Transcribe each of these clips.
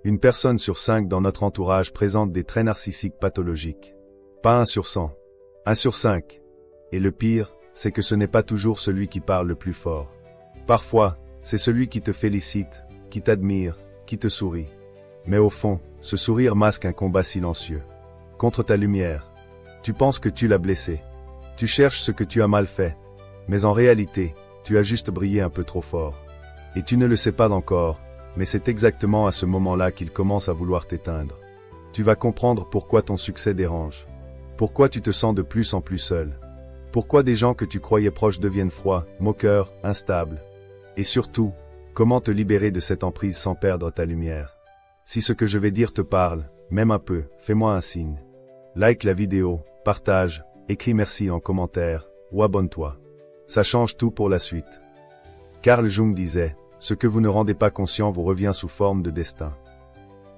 Une personne sur 5 dans notre entourage présente des traits narcissiques pathologiques. Pas 1 sur 100. 1 sur 5. Et le pire, c'est que ce n'est pas toujours celui qui parle le plus fort. Parfois, c'est celui qui te félicite, qui t'admire, qui te sourit. Mais au fond, ce sourire masque un combat silencieux. Contre ta lumière. Tu penses que tu l'as blessé. Tu cherches ce que tu as mal fait. Mais en réalité, tu as juste brillé un peu trop fort. Et tu ne le sais pas encore, mais c'est exactement à ce moment-là qu'il commence à vouloir t'éteindre. Tu vas comprendre pourquoi ton succès dérange. Pourquoi tu te sens de plus en plus seul. Pourquoi des gens que tu croyais proches deviennent froids, moqueurs, instables. Et surtout, comment te libérer de cette emprise sans perdre ta lumière. Si ce que je vais dire te parle, même un peu, fais-moi un signe. Like la vidéo, partage, écris merci en commentaire, ou abonne-toi. Ça change tout pour la suite. Carl Jung disait, ce que vous ne rendez pas conscient vous revient sous forme de destin.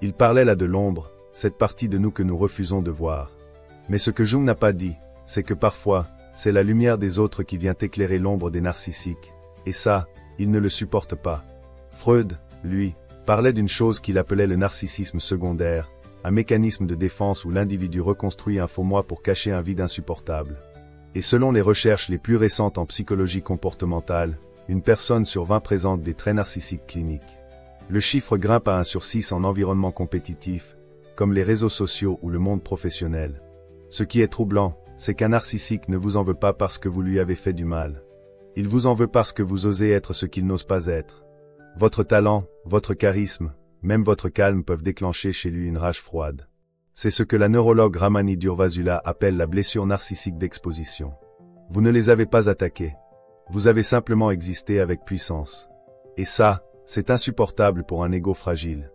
Il parlait là de l'ombre, cette partie de nous que nous refusons de voir. Mais ce que Jung n'a pas dit, c'est que parfois, c'est la lumière des autres qui vient éclairer l'ombre des narcissiques. Et ça, il ne le supporte pas. Freud, lui, parlait d'une chose qu'il appelait le narcissisme secondaire, un mécanisme de défense où l'individu reconstruit un faux moi pour cacher un vide insupportable. Et selon les recherches les plus récentes en psychologie comportementale, une personne sur 20 présente des traits narcissiques cliniques. Le chiffre grimpe à 1 sur 6 en environnement compétitif, comme les réseaux sociaux ou le monde professionnel. Ce qui est troublant, c'est qu'un narcissique ne vous en veut pas parce que vous lui avez fait du mal. Il vous en veut parce que vous osez être ce qu'il n'ose pas être. Votre talent, votre charisme, même votre calme peuvent déclencher chez lui une rage froide. C'est ce que la neurologue Ramani Durvasula appelle la blessure narcissique d'exposition. Vous ne les avez pas attaqués. Vous avez simplement existé avec puissance. Et ça, c'est insupportable pour un ego fragile.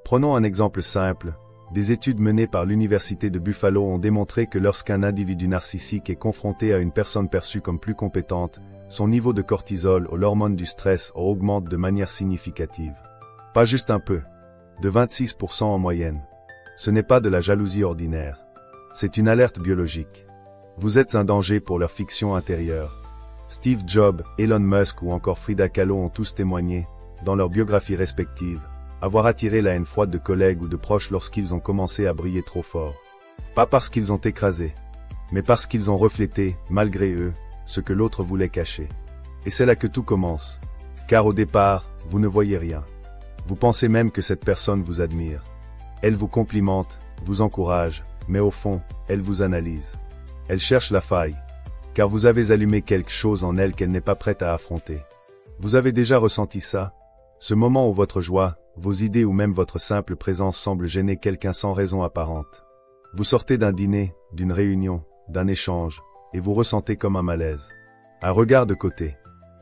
Prenons un exemple simple. Des études menées par l'Université de Buffalo ont démontré que lorsqu'un individu narcissique est confronté à une personne perçue comme plus compétente, son niveau de cortisol ou l'hormone du stress augmente de manière significative. Pas juste un peu. De 26% en moyenne. Ce n'est pas de la jalousie ordinaire. C'est une alerte biologique. Vous êtes un danger pour leur fiction intérieure. Steve Jobs, Elon Musk ou encore Frida Kahlo ont tous témoigné, dans leurs biographies respectives, avoir attiré la haine froide de collègues ou de proches lorsqu'ils ont commencé à briller trop fort. Pas parce qu'ils ont écrasé, mais parce qu'ils ont reflété, malgré eux, ce que l'autre voulait cacher. Et c'est là que tout commence. Car au départ, vous ne voyez rien. Vous pensez même que cette personne vous admire. Elle vous complimente, vous encourage, mais au fond, elle vous analyse. Elle cherche la faille. Car vous avez allumé quelque chose en elle qu'elle n'est pas prête à affronter. Vous avez déjà ressenti ça? Ce moment où votre joie, vos idées ou même votre simple présence semble gêner quelqu'un sans raison apparente. Vous sortez d'un dîner, d'une réunion, d'un échange, et vous ressentez comme un malaise. Un regard de côté.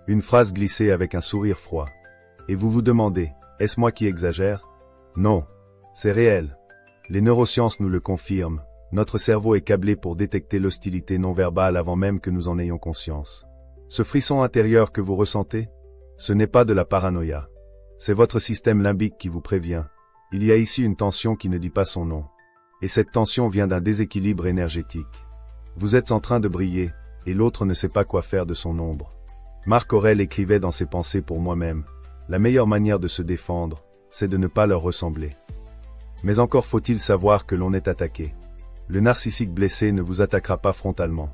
Une phrase glissée avec un sourire froid. Et vous vous demandez, est-ce moi qui exagère? Non. C'est réel. Les neurosciences nous le confirment. Notre cerveau est câblé pour détecter l'hostilité non verbale avant même que nous en ayons conscience. Ce frisson intérieur que vous ressentez, ce n'est pas de la paranoïa. C'est votre système limbique qui vous prévient. Il y a ici une tension qui ne dit pas son nom. Et cette tension vient d'un déséquilibre énergétique. Vous êtes en train de briller, et l'autre ne sait pas quoi faire de son ombre. Marc Aurèle écrivait dans ses pensées pour moi-même, la meilleure manière de se défendre, c'est de ne pas leur ressembler. Mais encore faut-il savoir que l'on est attaqué. Le narcissique blessé ne vous attaquera pas frontalement.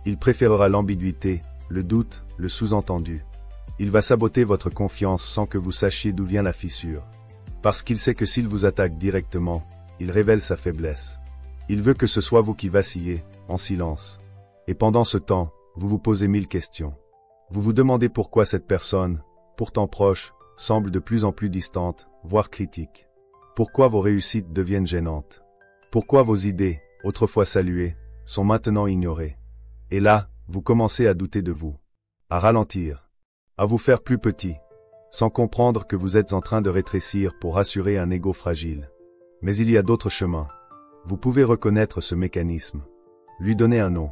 Il préférera l'ambiguïté, le doute, le sous-entendu. Il va saboter votre confiance sans que vous sachiez d'où vient la fissure. Parce qu'il sait que s'il vous attaque directement, il révèle sa faiblesse. Il veut que ce soit vous qui vacillez, en silence. Et pendant ce temps, vous vous posez 1000 questions. Vous vous demandez pourquoi cette personne, pourtant proche, semble de plus en plus distante, voire critique. Pourquoi vos réussites deviennent gênantes. Pourquoi vos idées, autrefois saluées, sont maintenant ignorées. Et là, vous commencez à douter de vous. À ralentir. À vous faire plus petit. Sans comprendre que vous êtes en train de rétrécir pour rassurer un ego fragile. Mais il y a d'autres chemins. Vous pouvez reconnaître ce mécanisme. Lui donner un nom.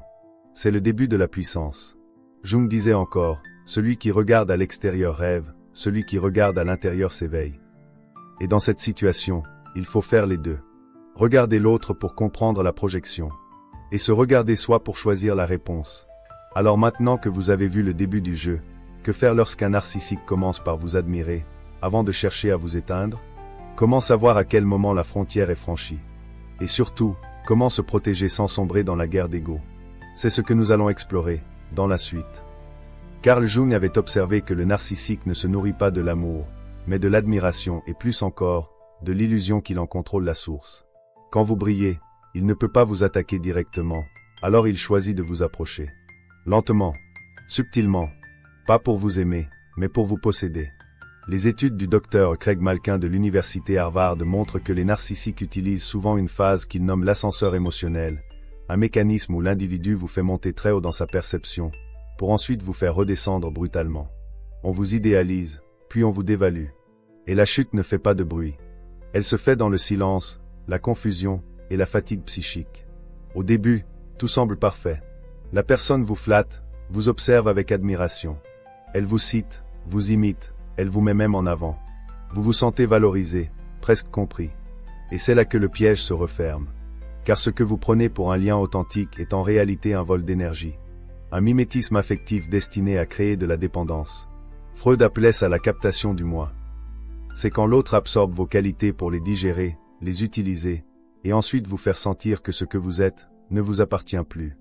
C'est le début de la puissance. Jung disait encore, celui qui regarde à l'extérieur rêve, celui qui regarde à l'intérieur s'éveille. Et dans cette situation, il faut faire les deux. Regarder l'autre pour comprendre la projection. Et se regarder soi pour choisir la réponse. Alors maintenant que vous avez vu le début du jeu, que faire lorsqu'un narcissique commence par vous admirer, avant de chercher à vous éteindre? Comment savoir à quel moment la frontière est franchie? Et surtout, comment se protéger sans sombrer dans la guerre d'ego? C'est ce que nous allons explorer, dans la suite. Carl Jung avait observé que le narcissique ne se nourrit pas de l'amour, mais de l'admiration et plus encore, de l'illusion qu'il en contrôle la source. Quand vous brillez, il ne peut pas vous attaquer directement, alors il choisit de vous approcher. Lentement, subtilement, pas pour vous aimer, mais pour vous posséder. Les études du docteur Craig Malkin de l'université Harvard montrent que les narcissiques utilisent souvent une phase qu'ils nomment l'ascenseur émotionnel, un mécanisme où l'individu vous fait monter très haut dans sa perception, pour ensuite vous faire redescendre brutalement. On vous idéalise, puis on vous dévalue. Et la chute ne fait pas de bruit. Elle se fait dans le silence, la confusion et la fatigue psychique. Au début, tout semble parfait. La personne vous flatte, vous observe avec admiration. Elle vous cite, vous imite, elle vous met même en avant. Vous vous sentez valorisé, presque compris. Et c'est là que le piège se referme. Car ce que vous prenez pour un lien authentique est en réalité un vol d'énergie. Un mimétisme affectif destiné à créer de la dépendance. Freud appelait ça la captation du moi. C'est quand l'autre absorbe vos qualités pour les digérer, les utiliser, et ensuite vous faire sentir que ce que vous êtes ne vous appartient plus.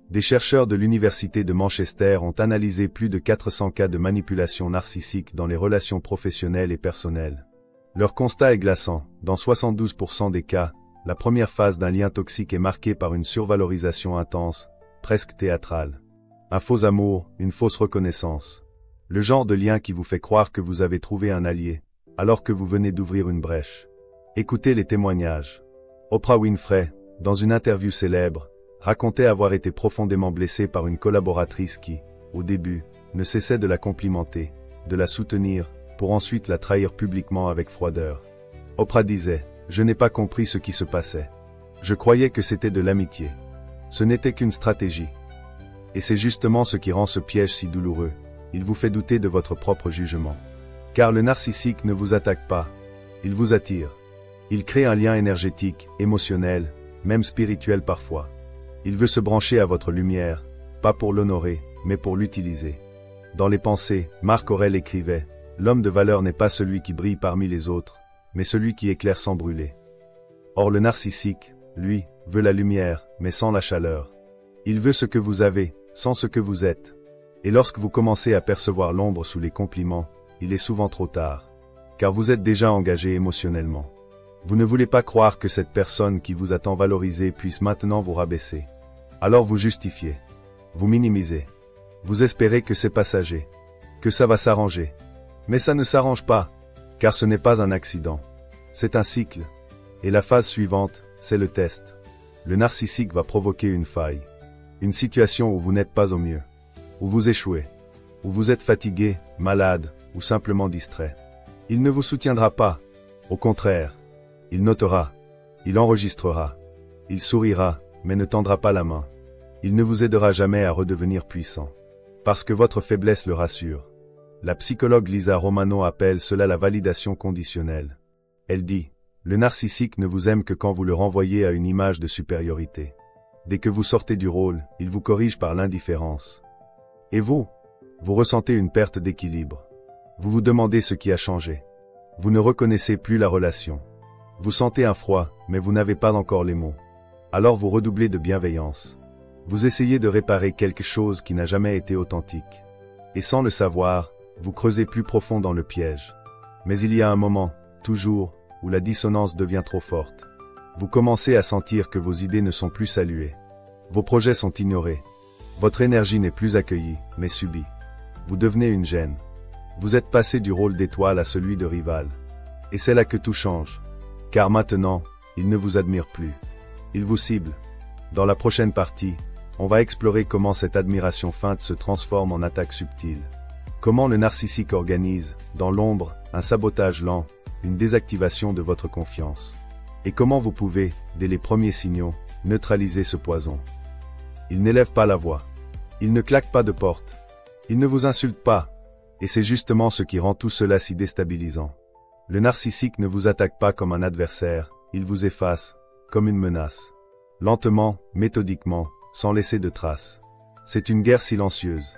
Des chercheurs de l'université de Manchester ont analysé plus de 400 cas de manipulation narcissique dans les relations professionnelles et personnelles. Leur constat est glaçant. Dans 72% des cas, la première phase d'un lien toxique est marquée par une survalorisation intense, presque théâtrale. Un faux amour, une fausse reconnaissance. Le genre de lien qui vous fait croire que vous avez trouvé un allié, alors que vous venez d'ouvrir une brèche. Écoutez les témoignages. Oprah Winfrey, dans une interview célèbre, racontait avoir été profondément blessée par une collaboratrice qui, au début, ne cessait de la complimenter, de la soutenir, pour ensuite la trahir publiquement avec froideur. Oprah disait, « Je n'ai pas compris ce qui se passait. Je croyais que c'était de l'amitié. Ce n'était qu'une stratégie. » Et c'est justement ce qui rend ce piège si douloureux. Il vous fait douter de votre propre jugement. Car le narcissique ne vous attaque pas. Il vous attire. Il crée un lien énergétique, émotionnel, même spirituel parfois. Il veut se brancher à votre lumière, pas pour l'honorer, mais pour l'utiliser. Dans les pensées, Marc Aurèle écrivait « L'homme de valeur n'est pas celui qui brille parmi les autres, mais celui qui éclaire sans brûler. » Or le narcissique, lui, veut la lumière, mais sans la chaleur. Il veut ce que vous avez, sans ce que vous êtes. Et lorsque vous commencez à percevoir l'ombre sous les compliments, il est souvent trop tard. Car vous êtes déjà engagé émotionnellement. Vous ne voulez pas croire que cette personne qui vous a tant valorisé puisse maintenant vous rabaisser. Alors vous justifiez. Vous minimisez. Vous espérez que c'est passager. Que ça va s'arranger. Mais ça ne s'arrange pas. Car ce n'est pas un accident. C'est un cycle. Et la phase suivante, c'est le test. Le narcissique va provoquer une faille. Une situation où vous n'êtes pas au mieux. Où vous échouez. Où vous êtes fatigué, malade, ou simplement distrait. Il ne vous soutiendra pas. Au contraire. Il notera. Il enregistrera. Il sourira, mais ne tendra pas la main. Il ne vous aidera jamais à redevenir puissant. Parce que votre faiblesse le rassure. La psychologue Lisa Romano appelle cela la validation conditionnelle. Elle dit, le narcissique ne vous aime que quand vous le renvoyez à une image de supériorité. Dès que vous sortez du rôle, il vous corrige par l'indifférence. Et vous ressentez une perte d'équilibre. Vous vous demandez ce qui a changé. Vous ne reconnaissez plus la relation. Vous sentez un froid, mais vous n'avez pas encore les mots. Alors vous redoublez de bienveillance. Vous essayez de réparer quelque chose qui n'a jamais été authentique. Et sans le savoir, vous creusez plus profond dans le piège. Mais il y a un moment, toujours, où la dissonance devient trop forte. Vous commencez à sentir que vos idées ne sont plus saluées. Vos projets sont ignorés. Votre énergie n'est plus accueillie, mais subie. Vous devenez une gêne. Vous êtes passé du rôle d'étoile à celui de rival. Et c'est là que tout change. Car maintenant, il ne vous admire plus. Il vous cible. Dans la prochaine partie, on va explorer comment cette admiration feinte se transforme en attaque subtile. Comment le narcissique organise, dans l'ombre, un sabotage lent, une désactivation de votre confiance. Et comment vous pouvez, dès les premiers signaux, neutraliser ce poison. Il n'élève pas la voix. Il ne claque pas de porte. Il ne vous insulte pas. Et c'est justement ce qui rend tout cela si déstabilisant. Le narcissique ne vous attaque pas comme un adversaire, il vous efface, comme une menace. Lentement, méthodiquement, sans laisser de traces. C'est une guerre silencieuse.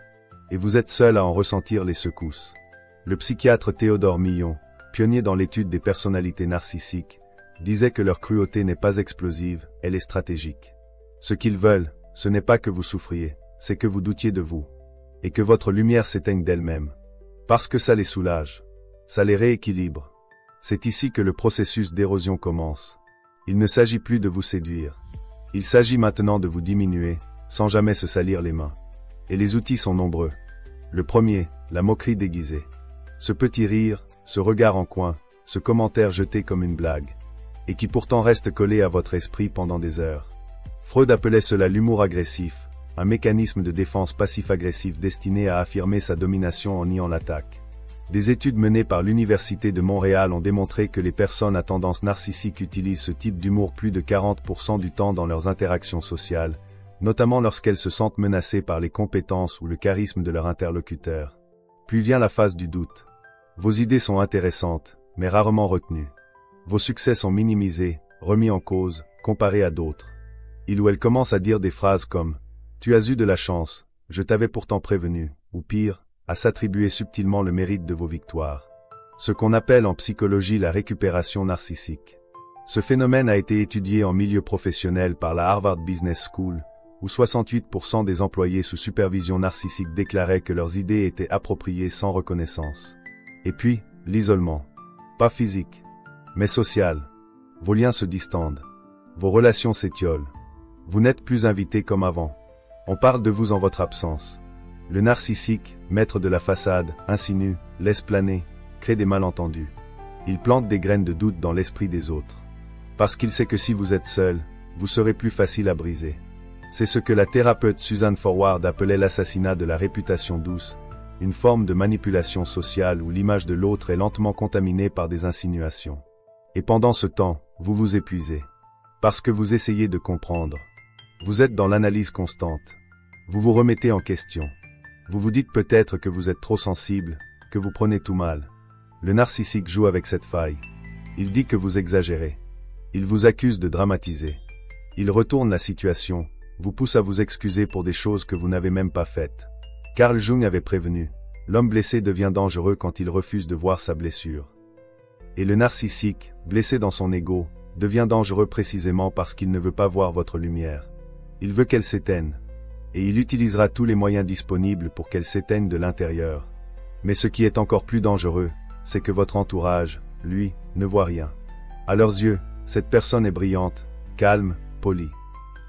Et vous êtes seul à en ressentir les secousses. Le psychiatre Théodore Millon, pionnier dans l'étude des personnalités narcissiques, disait que leur cruauté n'est pas explosive, elle est stratégique. Ce qu'ils veulent, ce n'est pas que vous souffriez, c'est que vous doutiez de vous. Et que votre lumière s'éteigne d'elle-même. Parce que ça les soulage. Ça les rééquilibre. C'est ici que le processus d'érosion commence. Il ne s'agit plus de vous séduire. Il s'agit maintenant de vous diminuer, sans jamais se salir les mains. Et les outils sont nombreux. Le premier, la moquerie déguisée. Ce petit rire, ce regard en coin, ce commentaire jeté comme une blague. Et qui pourtant reste collé à votre esprit pendant des heures. Freud appelait cela l'humour agressif, un mécanisme de défense passif-agressif destiné à affirmer sa domination en niant l'attaque. Des études menées par l'Université de Montréal ont démontré que les personnes à tendance narcissique utilisent ce type d'humour plus de 40% du temps dans leurs interactions sociales, notamment lorsqu'elles se sentent menacées par les compétences ou le charisme de leur interlocuteur. Puis vient la phase du doute. Vos idées sont intéressantes, mais rarement retenues. Vos succès sont minimisés, remis en cause, comparés à d'autres. Il ou elle commence à dire des phrases comme « Tu as eu de la chance, je t'avais pourtant prévenu » ou pire, à s'attribuer subtilement le mérite de vos victoires. Ce qu'on appelle en psychologie la récupération narcissique. Ce phénomène a été étudié en milieu professionnel par la Harvard Business School, où 68% des employés sous supervision narcissique déclaraient que leurs idées étaient appropriées sans reconnaissance. Et puis, l'isolement. Pas physique, mais social. Vos liens se distendent. Vos relations s'étiolent. Vous n'êtes plus invité comme avant. On parle de vous en votre absence. Le narcissique, maître de la façade, insinue, laisse planer, crée des malentendus. Il plante des graines de doute dans l'esprit des autres. Parce qu'il sait que si vous êtes seul, vous serez plus facile à briser. C'est ce que la thérapeute Suzanne Forward appelait l'assassinat de la réputation douce, une forme de manipulation sociale où l'image de l'autre est lentement contaminée par des insinuations. Et pendant ce temps, vous vous épuisez. Parce que vous essayez de comprendre. Vous êtes dans l'analyse constante. Vous vous remettez en question. Vous vous dites peut-être que vous êtes trop sensible, que vous prenez tout mal. Le narcissique joue avec cette faille. Il dit que vous exagérez. Il vous accuse de dramatiser. Il retourne la situation, vous pousse à vous excuser pour des choses que vous n'avez même pas faites. Carl Jung avait prévenu, l'homme blessé devient dangereux quand il refuse de voir sa blessure. Et le narcissique, blessé dans son ego, devient dangereux précisément parce qu'il ne veut pas voir votre lumière. Il veut qu'elle s'éteigne. Et il utilisera tous les moyens disponibles pour qu'elle s'éteigne de l'intérieur. Mais ce qui est encore plus dangereux, c'est que votre entourage, lui, ne voit rien. À leurs yeux, cette personne est brillante, calme, polie.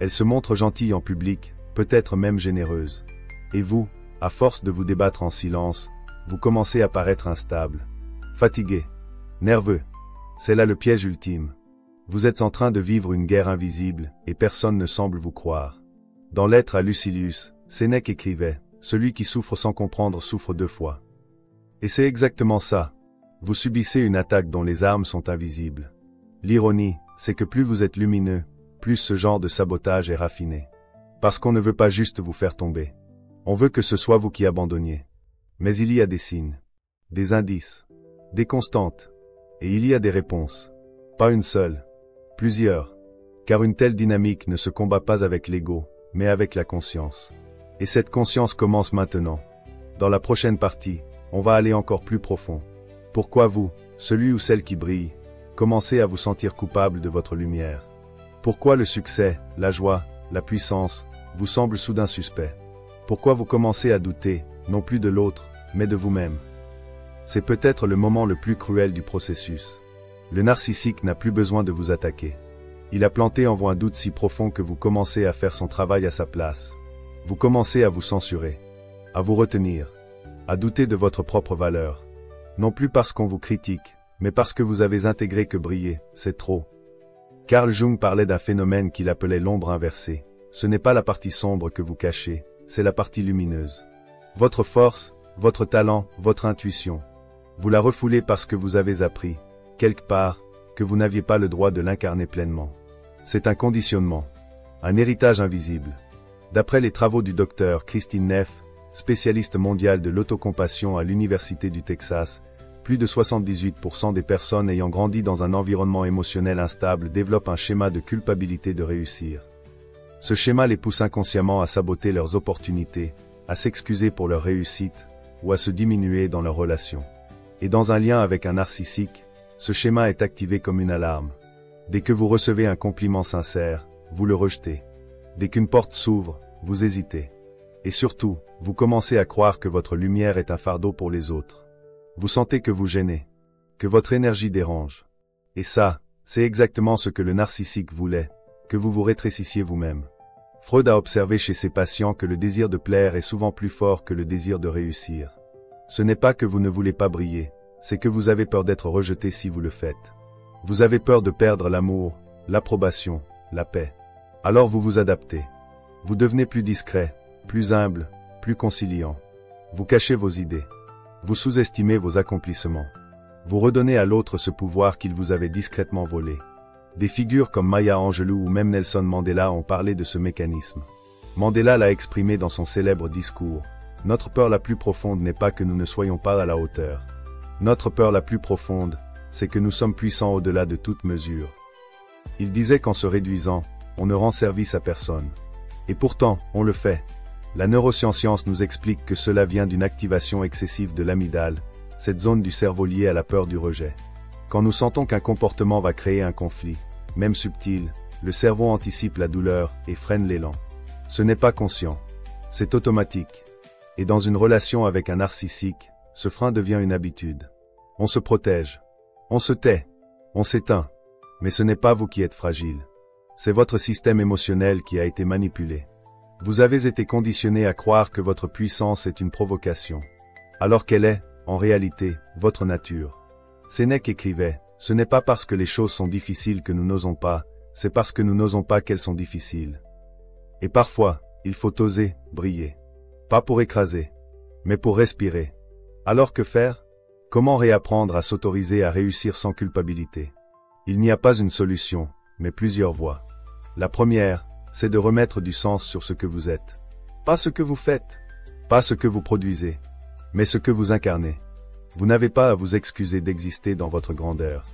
Elle se montre gentille en public, peut-être même généreuse. Et vous, à force de vous débattre en silence, vous commencez à paraître instable, fatigué, nerveux. C'est là le piège ultime. Vous êtes en train de vivre une guerre invisible, et personne ne semble vous croire. Dans Lettres à Lucilius, Sénèque écrivait « Celui qui souffre sans comprendre souffre deux fois ». Et c'est exactement ça. Vous subissez une attaque dont les armes sont invisibles. L'ironie, c'est que plus vous êtes lumineux, plus ce genre de sabotage est raffiné. Parce qu'on ne veut pas juste vous faire tomber. On veut que ce soit vous qui abandonniez. Mais il y a des signes, des indices, des constantes. Et il y a des réponses. Pas une seule, plusieurs. Car une telle dynamique ne se combat pas avec l'ego, mais avec la conscience. Et cette conscience commence maintenant. Dans la prochaine partie, on va aller encore plus profond. Pourquoi vous, celui ou celle qui brille, commencez à vous sentir coupable de votre lumière? Pourquoi le succès, la joie, la puissance, vous semblent soudain suspects? Pourquoi vous commencez à douter, non plus de l'autre, mais de vous-même? C'est peut-être le moment le plus cruel du processus. Le narcissique n'a plus besoin de vous attaquer. Il a planté en vous un doute si profond que vous commencez à faire son travail à sa place. Vous commencez à vous censurer, à vous retenir, à douter de votre propre valeur. Non plus parce qu'on vous critique, mais parce que vous avez intégré que briller, c'est trop. Carl Jung parlait d'un phénomène qu'il appelait l'ombre inversée. Ce n'est pas la partie sombre que vous cachez, c'est la partie lumineuse. Votre force, votre talent, votre intuition. Vous la refoulez parce que vous avez appris, quelque part, que vous n'aviez pas le droit de l'incarner pleinement. C'est un conditionnement, un héritage invisible. D'après les travaux du docteur Christine Neff, spécialiste mondiale de l'autocompassion à l'Université du Texas, plus de 78% des personnes ayant grandi dans un environnement émotionnel instable développent un schéma de culpabilité de réussir. Ce schéma les pousse inconsciemment à saboter leurs opportunités, à s'excuser pour leur réussite, ou à se diminuer dans leurs relations. Et dans un lien avec un narcissique, ce schéma est activé comme une alarme. Dès que vous recevez un compliment sincère, vous le rejetez. Dès qu'une porte s'ouvre, vous hésitez. Et surtout, vous commencez à croire que votre lumière est un fardeau pour les autres. Vous sentez que vous gênez, que votre énergie dérange. Et ça, c'est exactement ce que le narcissique voulait, que vous vous rétrécissiez vous-même. Freud a observé chez ses patients que le désir de plaire est souvent plus fort que le désir de réussir. Ce n'est pas que vous ne voulez pas briller, c'est que vous avez peur d'être rejeté si vous le faites. Vous avez peur de perdre l'amour, l'approbation, la paix. Alors vous vous adaptez. Vous devenez plus discret, plus humble, plus conciliant. Vous cachez vos idées. Vous sous-estimez vos accomplissements. Vous redonnez à l'autre ce pouvoir qu'il vous avait discrètement volé. Des figures comme Maya Angelou ou même Nelson Mandela ont parlé de ce mécanisme. Mandela l'a exprimé dans son célèbre discours. Notre peur la plus profonde n'est pas que nous ne soyons pas à la hauteur. Notre peur la plus profonde, c'est que nous sommes puissants au-delà de toute mesure. Il disait qu'en se réduisant, on ne rend service à personne. Et pourtant, on le fait. La neuroscience nous explique que cela vient d'une activation excessive de l'amygdale, cette zone du cerveau liée à la peur du rejet. Quand nous sentons qu'un comportement va créer un conflit, même subtil, le cerveau anticipe la douleur et freine l'élan. Ce n'est pas conscient. C'est automatique. Et dans une relation avec un narcissique, ce frein devient une habitude. On se protège. On se tait. On s'éteint. Mais ce n'est pas vous qui êtes fragile. C'est votre système émotionnel qui a été manipulé. Vous avez été conditionné à croire que votre puissance est une provocation. Alors qu'elle est, en réalité, votre nature. Sénèque écrivait, « Ce n'est pas parce que les choses sont difficiles que nous n'osons pas, c'est parce que nous n'osons pas qu'elles sont difficiles. » Et parfois, il faut oser, briller. Pas pour écraser, mais pour respirer. Alors que faire? Comment réapprendre à s'autoriser à réussir sans culpabilité? Il n'y a pas une solution, mais plusieurs voies. La première, c'est de remettre du sens sur ce que vous êtes. Pas ce que vous faites, pas ce que vous produisez, mais ce que vous incarnez. Vous n'avez pas à vous excuser d'exister dans votre grandeur.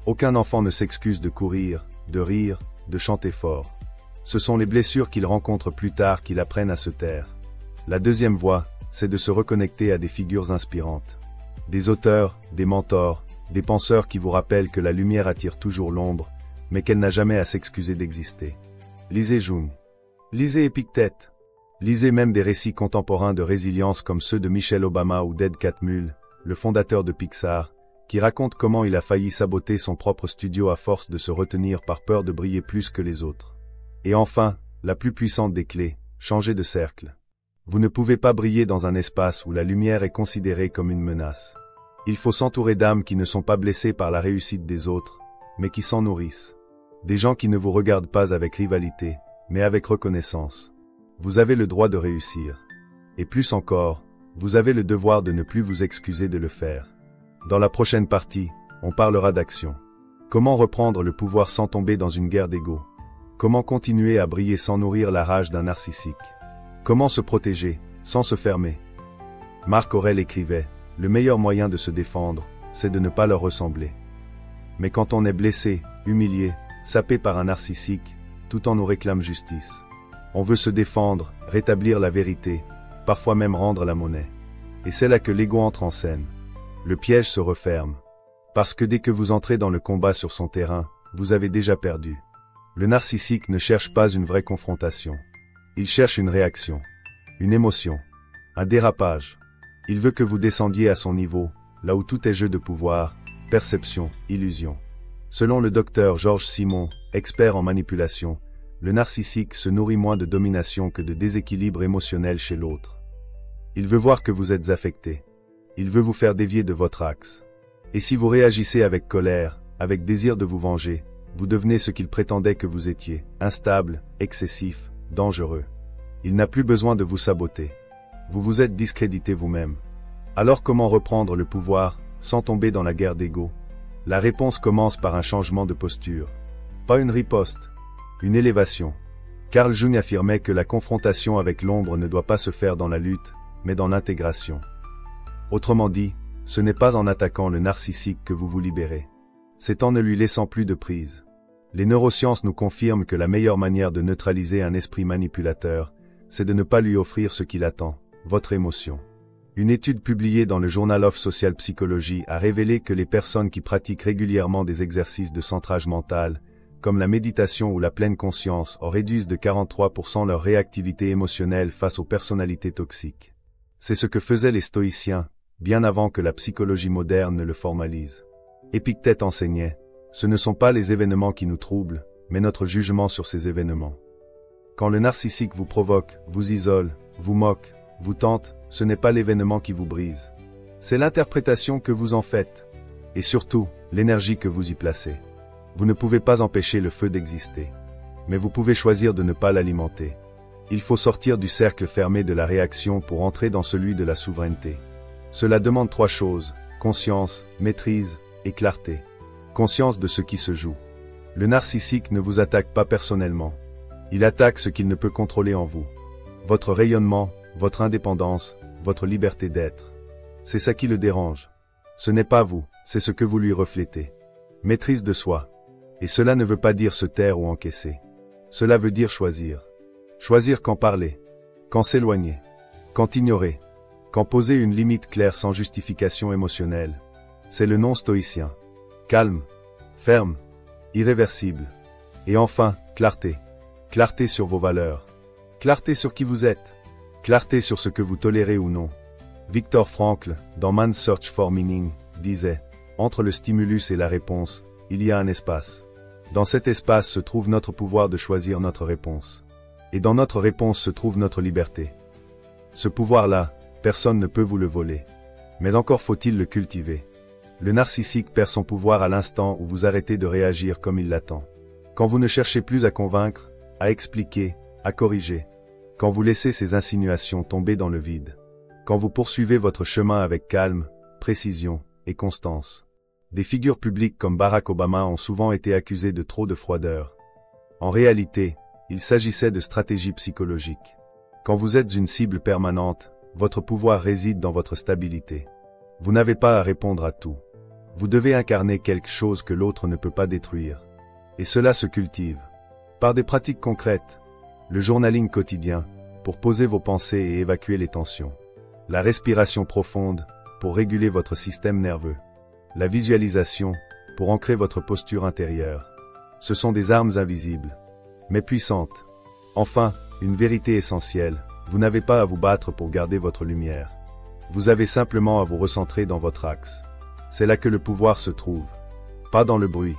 Aucun enfant ne s'excuse de courir, de rire, de chanter fort. Ce sont les blessures qu'ils rencontrent plus tard qui l'apprennent à se taire. La deuxième voie, c'est de se reconnecter à des figures inspirantes. Des auteurs, des mentors, des penseurs qui vous rappellent que la lumière attire toujours l'ombre, mais qu'elle n'a jamais à s'excuser d'exister. Lisez Jung. Lisez Épictète. Lisez même des récits contemporains de résilience comme ceux de Michelle Obama ou d'Ed Catmull, le fondateur de Pixar, qui raconte comment il a failli saboter son propre studio à force de se retenir par peur de briller plus que les autres. Et enfin, la plus puissante des clés, changer de cercle. Vous ne pouvez pas briller dans un espace où la lumière est considérée comme une menace. Il faut s'entourer d'âmes qui ne sont pas blessées par la réussite des autres, mais qui s'en nourrissent. Des gens qui ne vous regardent pas avec rivalité, mais avec reconnaissance. Vous avez le droit de réussir. Et plus encore, vous avez le devoir de ne plus vous excuser de le faire. Dans la prochaine partie, on parlera d'action. Comment reprendre le pouvoir sans tomber dans une guerre d'ego? Comment continuer à briller sans nourrir la rage d'un narcissique? Comment se protéger, sans se fermer? Marc Aurèle écrivait, « Le meilleur moyen de se défendre, c'est de ne pas leur ressembler. » Mais quand on est blessé, humilié, sapé par un narcissique, tout en nous réclame justice. On veut se défendre, rétablir la vérité, parfois même rendre la monnaie. Et c'est là que l'ego entre en scène. Le piège se referme. Parce que dès que vous entrez dans le combat sur son terrain, vous avez déjà perdu. Le narcissique ne cherche pas une vraie confrontation. Il cherche une réaction, une émotion, un dérapage. Il veut que vous descendiez à son niveau, là où tout est jeu de pouvoir, perception, illusion. Selon le docteur Georges Simon, expert en manipulation, le narcissique se nourrit moins de domination que de déséquilibre émotionnel chez l'autre. Il veut voir que vous êtes affecté. Il veut vous faire dévier de votre axe. Et si vous réagissez avec colère, avec désir de vous venger, vous devenez ce qu'il prétendait que vous étiez, instable, excessif, dangereux. Il n'a plus besoin de vous saboter. Vous vous êtes discrédité vous-même. Alors comment reprendre le pouvoir, sans tomber dans la guerre d'ego? La réponse commence par un changement de posture. Pas une riposte, une élévation. Carl Jung affirmait que la confrontation avec l'ombre ne doit pas se faire dans la lutte, mais dans l'intégration. Autrement dit, ce n'est pas en attaquant le narcissique que vous vous libérez. C'est en ne lui laissant plus de prise. Les neurosciences nous confirment que la meilleure manière de neutraliser un esprit manipulateur, c'est de ne pas lui offrir ce qu'il attend, votre émotion. Une étude publiée dans le Journal of Social Psychology a révélé que les personnes qui pratiquent régulièrement des exercices de centrage mental, comme la méditation ou la pleine conscience, en réduisent de 43% leur réactivité émotionnelle face aux personnalités toxiques. C'est ce que faisaient les stoïciens, bien avant que la psychologie moderne ne le formalise. Épictète enseignait, ce ne sont pas les événements qui nous troublent, mais notre jugement sur ces événements. Quand le narcissique vous provoque, vous isole, vous moque, vous tente, ce n'est pas l'événement qui vous brise. C'est l'interprétation que vous en faites. Et surtout, l'énergie que vous y placez. Vous ne pouvez pas empêcher le feu d'exister. Mais vous pouvez choisir de ne pas l'alimenter. Il faut sortir du cercle fermé de la réaction pour entrer dans celui de la souveraineté. Cela demande 3 choses, conscience, maîtrise et clarté. Conscience de ce qui se joue. Le narcissique ne vous attaque pas personnellement. Il attaque ce qu'il ne peut contrôler en vous. Votre rayonnement, votre indépendance, votre liberté d'être. C'est ça qui le dérange. Ce n'est pas vous, c'est ce que vous lui reflétez. Maîtrise de soi. Et cela ne veut pas dire se taire ou encaisser. Cela veut dire choisir. Choisir quand parler, quand s'éloigner, quand ignorer, quand poser une limite claire sans justification émotionnelle. C'est le non stoïcien. Calme, ferme, irréversible. Et enfin, clarté. Clarté sur vos valeurs. Clarté sur qui vous êtes. Clarté sur ce que vous tolérez ou non. Viktor Frankl, dans Man's Search for Meaning, disait « Entre le stimulus et la réponse, il y a un espace. Dans cet espace se trouve notre pouvoir de choisir notre réponse. Et dans notre réponse se trouve notre liberté. Ce pouvoir-là, personne ne peut vous le voler. Mais encore faut-il le cultiver. Le narcissique perd son pouvoir à l'instant où vous arrêtez de réagir comme il l'attend. Quand vous ne cherchez plus à convaincre, à expliquer, à corriger. Quand vous laissez ces insinuations tomber dans le vide. Quand vous poursuivez votre chemin avec calme, précision et constance. Des figures publiques comme Barack Obama ont souvent été accusées de trop de froideur. En réalité, il s'agissait de stratégie psychologique. Quand vous êtes une cible permanente, votre pouvoir réside dans votre stabilité. Vous n'avez pas à répondre à tout. Vous devez incarner quelque chose que l'autre ne peut pas détruire. Et cela se cultive. Par des pratiques concrètes. Le journaling quotidien, pour poser vos pensées et évacuer les tensions. La respiration profonde, pour réguler votre système nerveux. La visualisation, pour ancrer votre posture intérieure. Ce sont des armes invisibles, mais puissantes. Enfin, une vérité essentielle, vous n'avez pas à vous battre pour garder votre lumière. Vous avez simplement à vous recentrer dans votre axe. C'est là que le pouvoir se trouve. Pas dans le bruit,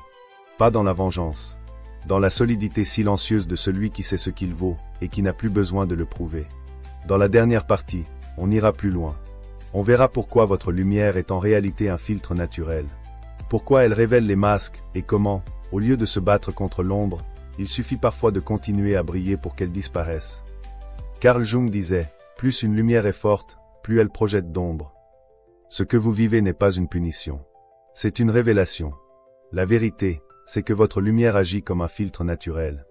pas dans la vengeance. Dans la solidité silencieuse de celui qui sait ce qu'il vaut et qui n'a plus besoin de le prouver. Dans la dernière partie, on ira plus loin. On verra pourquoi votre lumière est en réalité un filtre naturel. Pourquoi elle révèle les masques et comment, au lieu de se battre contre l'ombre, il suffit parfois de continuer à briller pour qu'elle disparaisse. Carl Jung disait, plus une lumière est forte, plus elle projette d'ombre. Ce que vous vivez n'est pas une punition. C'est une révélation. La vérité, c'est que votre lumière agit comme un filtre naturel.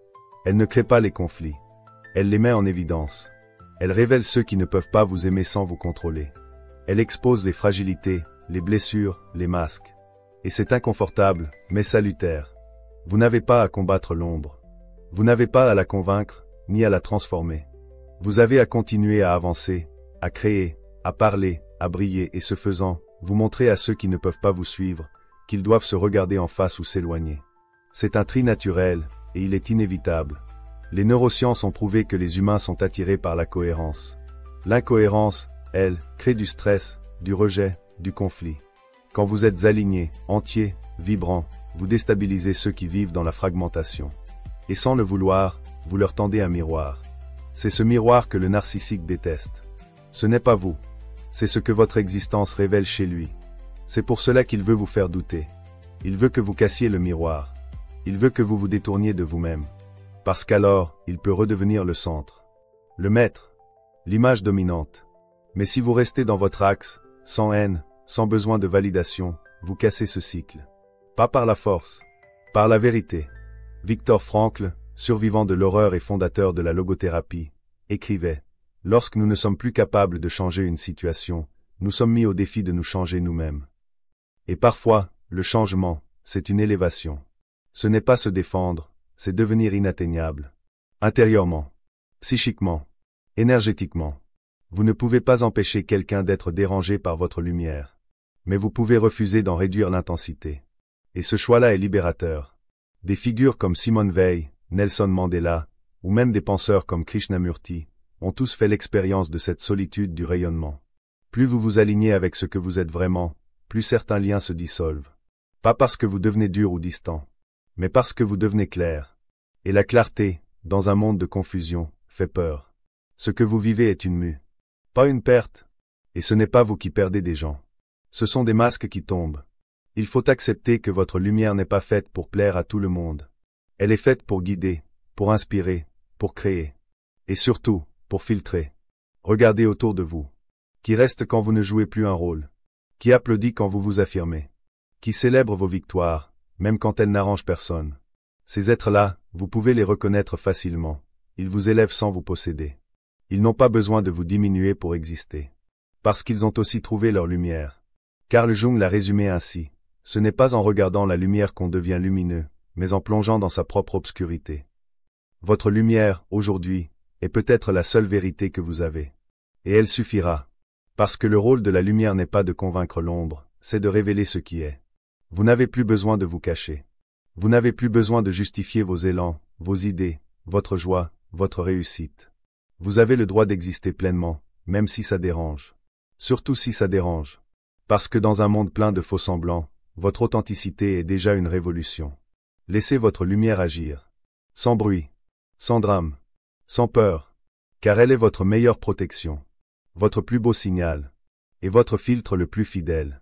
Elle ne crée pas les conflits. Elle les met en évidence. Elle révèle ceux qui ne peuvent pas vous aimer sans vous contrôler. Elle expose les fragilités, les blessures, les masques. Et c'est inconfortable, mais salutaire. Vous n'avez pas à combattre l'ombre. Vous n'avez pas à la convaincre, ni à la transformer. Vous avez à continuer à avancer, à créer, à parler, à briller et ce faisant, vous montrer à ceux qui ne peuvent pas vous suivre, qu'ils doivent se regarder en face ou s'éloigner. C'est un tri naturel, et il est inévitable. Les neurosciences ont prouvé que les humains sont attirés par la cohérence. L'incohérence, elle, crée du stress, du rejet, du conflit. Quand vous êtes aligné, entier, vibrant, vous déstabilisez ceux qui vivent dans la fragmentation. Et sans le vouloir, vous leur tendez un miroir. C'est ce miroir que le narcissique déteste. Ce n'est pas vous. C'est ce que votre existence révèle chez lui. C'est pour cela qu'il veut vous faire douter. Il veut que vous cassiez le miroir. Il veut que vous vous détourniez de vous-même. Parce qu'alors, il peut redevenir le centre. Le maître. L'image dominante. Mais si vous restez dans votre axe, sans haine, sans besoin de validation, vous cassez ce cycle. Pas par la force. Par la vérité. Viktor Frankl, survivant de l'horreur et fondateur de la logothérapie, écrivait « Lorsque nous ne sommes plus capables de changer une situation, nous sommes mis au défi de nous changer nous-mêmes. » Et parfois, le changement, c'est une élévation. Ce n'est pas se défendre, c'est devenir inatteignable. Intérieurement, psychiquement, énergétiquement. Vous ne pouvez pas empêcher quelqu'un d'être dérangé par votre lumière. Mais vous pouvez refuser d'en réduire l'intensité. Et ce choix-là est libérateur. Des figures comme Simone Veil, Nelson Mandela, ou même des penseurs comme Krishnamurti, ont tous fait l'expérience de cette solitude du rayonnement. Plus vous vous alignez avec ce que vous êtes vraiment, plus certains liens se dissolvent. Pas parce que vous devenez dur ou distant, mais parce que vous devenez clair. Et la clarté, dans un monde de confusion, fait peur. Ce que vous vivez est une mue, pas une perte. Et ce n'est pas vous qui perdez des gens. Ce sont des masques qui tombent. Il faut accepter que votre lumière n'est pas faite pour plaire à tout le monde. Elle est faite pour guider, pour inspirer, pour créer. Et surtout, pour filtrer. Regardez autour de vous. Qui reste quand vous ne jouez plus un rôle? Qui applaudit quand vous vous affirmez? Qui célèbre vos victoires, même quand elles n'arrangent personne? Ces êtres-là, vous pouvez les reconnaître facilement. Ils vous élèvent sans vous posséder. Ils n'ont pas besoin de vous diminuer pour exister. Parce qu'ils ont aussi trouvé leur lumière. Carl Jung l'a résumé ainsi. Ce n'est pas en regardant la lumière qu'on devient lumineux, mais en plongeant dans sa propre obscurité. Votre lumière, aujourd'hui, est peut-être la seule vérité que vous avez. Et elle suffira. Parce que le rôle de la lumière n'est pas de convaincre l'ombre, c'est de révéler ce qui est. Vous n'avez plus besoin de vous cacher. Vous n'avez plus besoin de justifier vos élans, vos idées, votre joie, votre réussite. Vous avez le droit d'exister pleinement, même si ça dérange. Surtout si ça dérange. Parce que dans un monde plein de faux-semblants, votre authenticité est déjà une révolution. Laissez votre lumière agir. Sans bruit. Sans drame. Sans peur. Car elle est votre meilleure protection. Votre plus beau signal. Et votre filtre le plus fidèle.